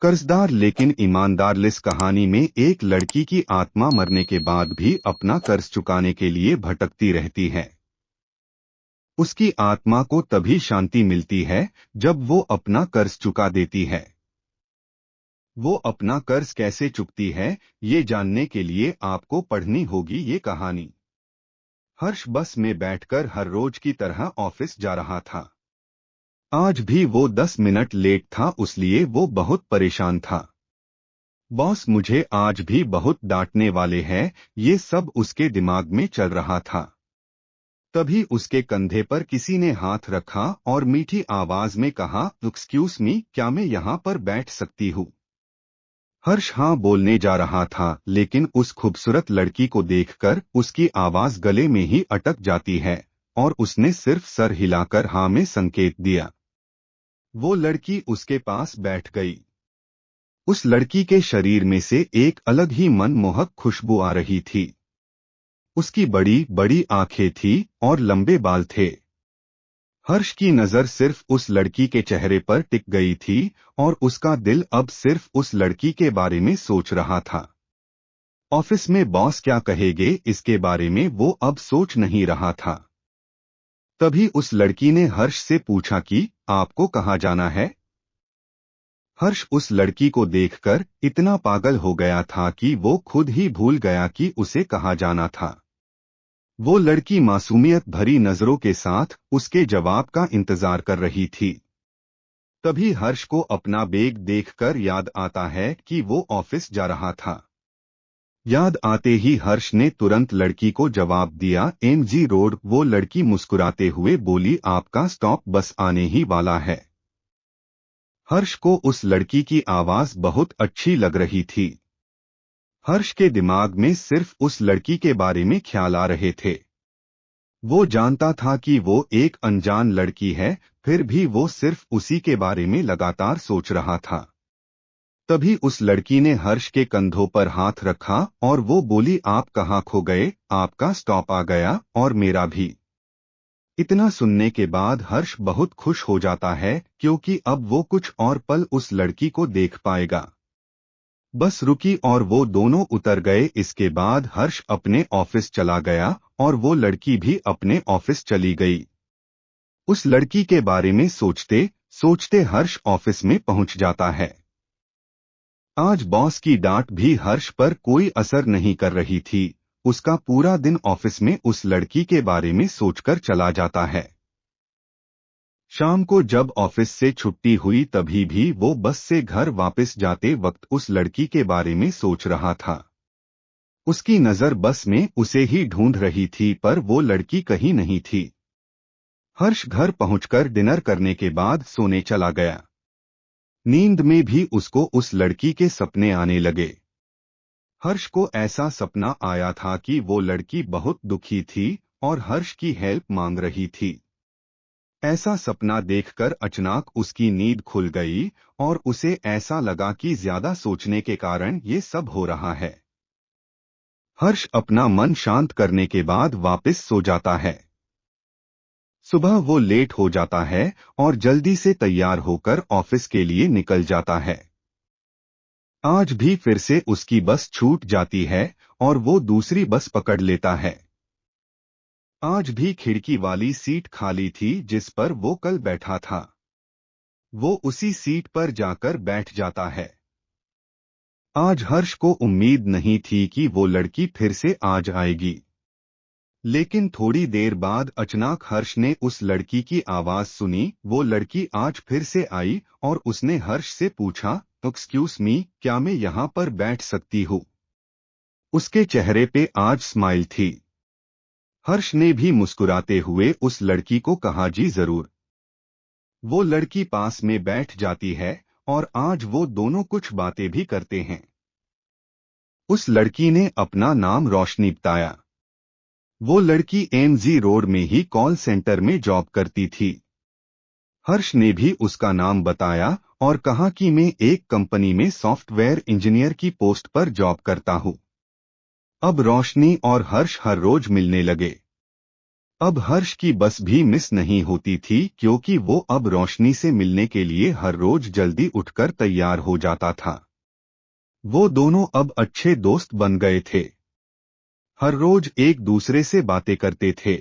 कर्जदार लेकिन ईमानदार। लिस कहानी में एक लड़की की आत्मा मरने के बाद भी अपना कर्ज चुकाने के लिए भटकती रहती है। उसकी आत्मा को तभी शांति मिलती है जब वो अपना कर्ज चुका देती है। वो अपना कर्ज कैसे चुकती है, ये जानने के लिए आपको पढ़नी होगी ये कहानी। हर्ष बस में बैठकर हर रोज की तरह ऑफिस जा रहा था। आज भी वो 10 मिनट लेट था, इसलिए वो बहुत परेशान था। बॉस मुझे आज भी बहुत डांटने वाले हैं, ये सब उसके दिमाग में चल रहा था। तभी उसके कंधे पर किसी ने हाथ रखा और मीठी आवाज में कहा, एक्सक्यूज मी, क्या मैं यहाँ पर बैठ सकती हूँ? हर्ष हाँ बोलने जा रहा था, लेकिन उस खूबसूरत लड़की को देखकर उसकी आवाज गले में ही अटक जाती है और उसने सिर्फ सर हिलाकर हाँ में संकेत दिया। वो लड़की उसके पास बैठ गई। उस लड़की के शरीर में से एक अलग ही मनमोहक खुशबू आ रही थी। उसकी बड़ी बड़ी आंखें थी और लंबे बाल थे। हर्ष की नजर सिर्फ उस लड़की के चेहरे पर टिक गई थी और उसका दिल अब सिर्फ उस लड़की के बारे में सोच रहा था। ऑफिस में बॉस क्या कहेंगे, इसके बारे में वो अब सोच नहीं रहा था। तभी उस लड़की ने हर्ष से पूछा कि आपको कहाँ जाना है? हर्ष उस लड़की को देखकर इतना पागल हो गया था कि वो खुद ही भूल गया कि उसे कहाँ जाना था। वो लड़की मासूमियत भरी नजरों के साथ उसके जवाब का इंतजार कर रही थी। तभी हर्ष को अपना बैग देखकर याद आता है कि वो ऑफिस जा रहा था। याद आते ही हर्ष ने तुरंत लड़की को जवाब दिया, एमजी रोड। वो लड़की मुस्कुराते हुए बोली, आपका स्टॉप बस आने ही वाला है। हर्ष को उस लड़की की आवाज बहुत अच्छी लग रही थी। हर्ष के दिमाग में सिर्फ उस लड़की के बारे में ख्याल आ रहे थे। वो जानता था कि वो एक अनजान लड़की है, फिर भी वो सिर्फ उसी के बारे में लगातार सोच रहा था। तभी उस लड़की ने हर्ष के कंधों पर हाथ रखा और वो बोली, आप कहाँ खो गए? आपका स्टॉप आ गया और मेरा भी। इतना सुनने के बाद हर्ष बहुत खुश हो जाता है क्योंकि अब वो कुछ और पल उस लड़की को देख पाएगा। बस रुकी और वो दोनों उतर गए। इसके बाद हर्ष अपने ऑफिस चला गया और वो लड़की भी अपने ऑफिस चली गई। उस लड़की के बारे में सोचते सोचते हर्ष ऑफिस में पहुंच जाता है। आज बॉस की डांट भी हर्ष पर कोई असर नहीं कर रही थी। उसका पूरा दिन ऑफिस में उस लड़की के बारे में सोचकर चला जाता है। शाम को जब ऑफिस से छुट्टी हुई तभी भी वो बस से घर वापस जाते वक्त उस लड़की के बारे में सोच रहा था। उसकी नजर बस में उसे ही ढूंढ रही थी, पर वो लड़की कहीं नहीं थी। हर्ष घर पहुंचकर डिनर करने के बाद सोने चला गया। नींद में भी उसको उस लड़की के सपने आने लगे। हर्ष को ऐसा सपना आया था कि वो लड़की बहुत दुखी थी और हर्ष की हेल्प मांग रही थी। ऐसा सपना देखकर अचानक उसकी नींद खुल गई और उसे ऐसा लगा कि ज्यादा सोचने के कारण ये सब हो रहा है। हर्ष अपना मन शांत करने के बाद वापस सो जाता है। सुबह वो लेट हो जाता है और जल्दी से तैयार होकर ऑफिस के लिए निकल जाता है। आज भी फिर से उसकी बस छूट जाती है और वो दूसरी बस पकड़ लेता है। आज भी खिड़की वाली सीट खाली थी जिस पर वो कल बैठा था। वो उसी सीट पर जाकर बैठ जाता है। आज हर्ष को उम्मीद नहीं थी कि वो लड़की फिर से आज आएगी, लेकिन थोड़ी देर बाद अचानक हर्ष ने उस लड़की की आवाज सुनी। वो लड़की आज फिर से आई और उसने हर्ष से पूछा, एक्सक्यूज मी, क्या मैं यहाँ पर बैठ सकती हूँ? उसके चेहरे पे आज स्माइल थी। हर्ष ने भी मुस्कुराते हुए उस लड़की को कहा, जी जरूर। वो लड़की पास में बैठ जाती है और आज वो दोनों कुछ बातें भी करते हैं। उस लड़की ने अपना नाम रोशनी बताया। वो लड़की एमजी रोड में ही कॉल सेंटर में जॉब करती थी। हर्ष ने भी उसका नाम बताया और कहा कि मैं एक कंपनी में सॉफ्टवेयर इंजीनियर की पोस्ट पर जॉब करता हूँ। अब रोशनी और हर्ष हर रोज मिलने लगे। अब हर्ष की बस भी मिस नहीं होती थी क्योंकि वो अब रोशनी से मिलने के लिए हर रोज जल्दी उठकर तैयार हो जाता था। वो दोनों अब अच्छे दोस्त बन गए थे। हर रोज एक दूसरे से बातें करते थे।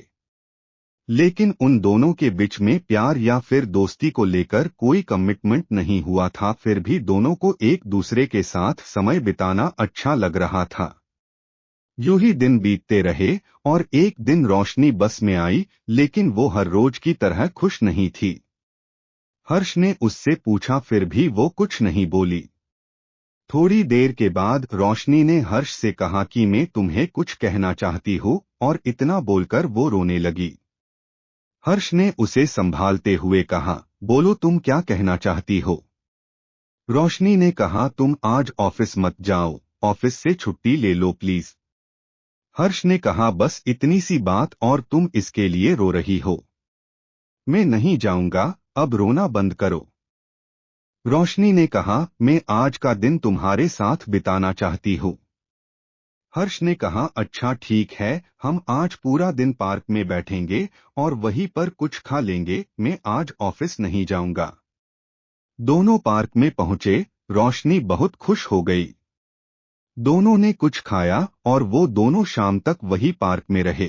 लेकिन उन दोनों के बीच में प्यार या फिर दोस्ती को लेकर कोई कमिटमेंट नहीं हुआ था। फिर भी दोनों को एक दूसरे के साथ समय बिताना अच्छा लग रहा था। यूं ही दिन बीतते रहे और एक दिन रोशनी बस में आई, लेकिन वो हर रोज की तरह खुश नहीं थी। हर्ष ने उससे पूछा, फिर भी वो कुछ नहीं बोली। थोड़ी देर के बाद रोशनी ने हर्ष से कहा कि मैं तुम्हें कुछ कहना चाहती हूँ, और इतना बोलकर वो रोने लगी। हर्ष ने उसे संभालते हुए कहा, बोलो तुम क्या कहना चाहती हो। रोशनी ने कहा, तुम आज ऑफिस मत जाओ, ऑफिस से छुट्टी ले लो प्लीज। हर्ष ने कहा, बस इतनी सी बात और तुम इसके लिए रो रही हो। मैं नहीं जाऊंगा, अब रोना बंद करो। रोशनी ने कहा, मैं आज का दिन तुम्हारे साथ बिताना चाहती हूँ। हर्ष ने कहा, अच्छा ठीक है, हम आज पूरा दिन पार्क में बैठेंगे और वहीं पर कुछ खा लेंगे, मैं आज ऑफिस नहीं जाऊंगा। दोनों पार्क में पहुंचे। रोशनी बहुत खुश हो गई। दोनों ने कुछ खाया और वो दोनों शाम तक वही पार्क में रहे।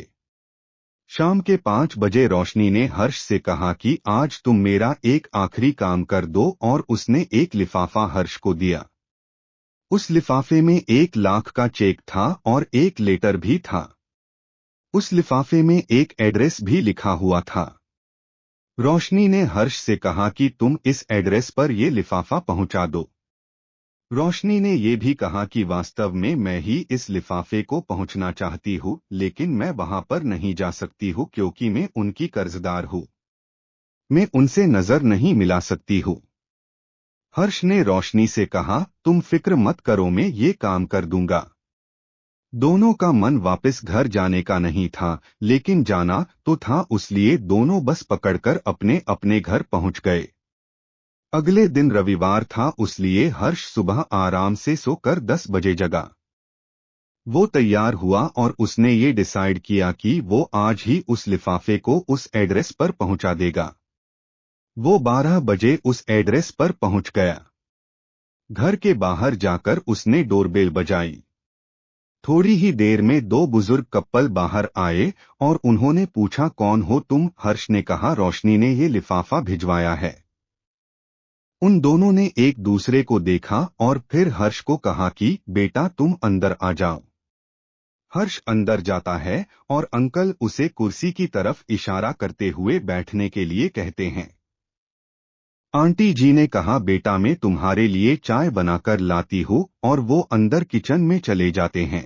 शाम के 5 बजे रोशनी ने हर्ष से कहा कि आज तुम मेरा एक आखिरी काम कर दो, और उसने एक लिफाफा हर्ष को दिया। उस लिफाफे में 1 लाख का चेक था और एक लेटर भी था। उस लिफाफे में एक एड्रेस भी लिखा हुआ था। रोशनी ने हर्ष से कहा कि तुम इस एड्रेस पर ये लिफाफा पहुंचा दो। रोशनी ने ये भी कहा कि वास्तव में मैं ही इस लिफाफे को पहुंचना चाहती हूँ, लेकिन मैं वहां पर नहीं जा सकती हूँ क्योंकि मैं उनकी कर्जदार हूँ। मैं उनसे नजर नहीं मिला सकती हूँ। हर्ष ने रोशनी से कहा, तुम फिक्र मत करो, मैं ये काम कर दूंगा। दोनों का मन वापस घर जाने का नहीं था, लेकिन जाना तो था, इसलिए दोनों बस पकड़कर अपने अपने घर पहुंच गए। अगले दिन रविवार था, इसलिए हर्ष सुबह आराम से सोकर 10 बजे जगा। वो तैयार हुआ और उसने ये डिसाइड किया कि वो आज ही उस लिफाफे को उस एड्रेस पर पहुंचा देगा। वो 12 बजे उस एड्रेस पर पहुंच गया। घर के बाहर जाकर उसने डोरबेल बजाई। थोड़ी ही देर में 2 बुजुर्ग कपल बाहर आए और उन्होंने पूछा, कौन हो तुम। हर्ष ने कहा, रोशनी ने ये लिफाफा भिजवाया है। उन दोनों ने एक दूसरे को देखा और फिर हर्ष को कहा कि बेटा तुम अंदर आ जाओ। हर्ष अंदर जाता है और अंकल उसे कुर्सी की तरफ इशारा करते हुए बैठने के लिए कहते हैं। आंटी जी ने कहा, बेटा मैं तुम्हारे लिए चाय बनाकर लाती हूँ, और वो अंदर किचन में चले जाते हैं।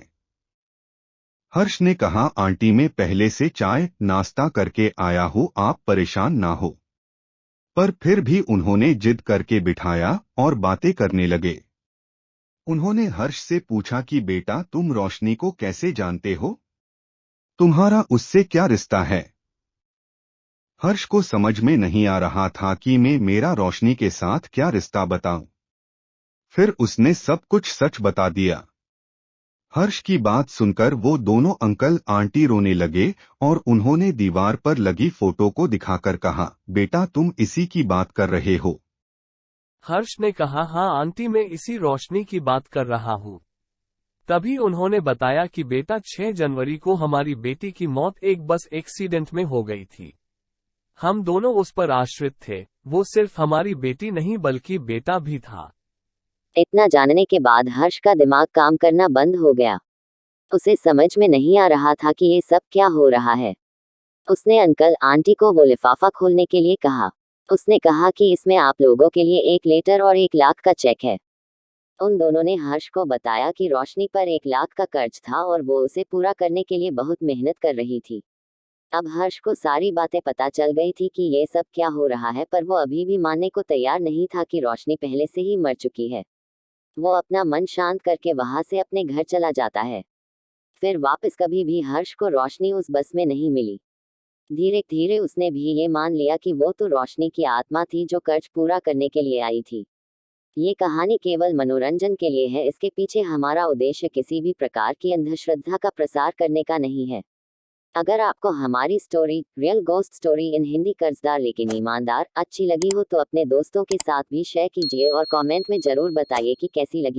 हर्ष ने कहा, आंटी मैं पहले से चाय नाश्ता करके आया हूँ, आप परेशान ना हो। पर फिर भी उन्होंने जिद करके बिठाया और बातें करने लगे। उन्होंने हर्ष से पूछा कि बेटा तुम रोशनी को कैसे जानते हो, तुम्हारा उससे क्या रिश्ता है। हर्ष को समझ में नहीं आ रहा था कि मैं मेरा रोशनी के साथ क्या रिश्ता बताऊं। फिर उसने सब कुछ सच बता दिया। हर्ष की बात सुनकर वो दोनों अंकल आंटी रोने लगे और उन्होंने दीवार पर लगी फोटो को दिखाकर कहा, बेटा तुम इसी की बात कर रहे हो। हर्ष ने कहा, हाँ आंटी मैं इसी रोशनी की बात कर रहा हूँ। तभी उन्होंने बताया कि बेटा 6 जनवरी को हमारी बेटी की मौत एक बस एक्सीडेंट में हो गई थी। हम दोनों उस पर आश्रित थे। वो सिर्फ हमारी बेटी नहीं बल्कि बेटा भी था। इतना जानने के बाद हर्ष का दिमाग काम करना बंद हो गया। उसे समझ में नहीं आ रहा था कि ये सब क्या हो रहा है। उसने अंकल आंटी को वो लिफाफा खोलने के लिए कहा। उसने कहा कि इसमें आप लोगों के लिए एक लेटर और 1 लाख का चेक है। उन दोनों ने हर्ष को बताया कि रोशनी पर 1 लाख का कर्ज था और वो उसे पूरा करने के लिए बहुत मेहनत कर रही थी। अब हर्ष को सारी बातें पता चल गई थी कि ये सब क्या हो रहा है, पर वो अभी भी मानने को तैयार नहीं था कि रोशनी पहले से ही मर चुकी है। वो अपना मन शांत करके वहां से अपने घर चला जाता है। फिर वापस कभी भी हर्ष को रोशनी उस बस में नहीं मिली। धीरे धीरे उसने भी ये मान लिया कि वो तो रोशनी की आत्मा थी जो कर्ज पूरा करने के लिए आई थी। ये कहानी केवल मनोरंजन के लिए है, इसके पीछे हमारा उद्देश्य किसी भी प्रकार की अंधश्रद्धा का प्रसार करने का नहीं है। अगर आपको हमारी story real ghost story in Hindi कर्जदार लेकिन ईमानदार अच्छी लगी हो तो अपने दोस्तों के साथ भी शेयर कीजिए और कमेंट में जरूर बताइए कि कैसी लगी।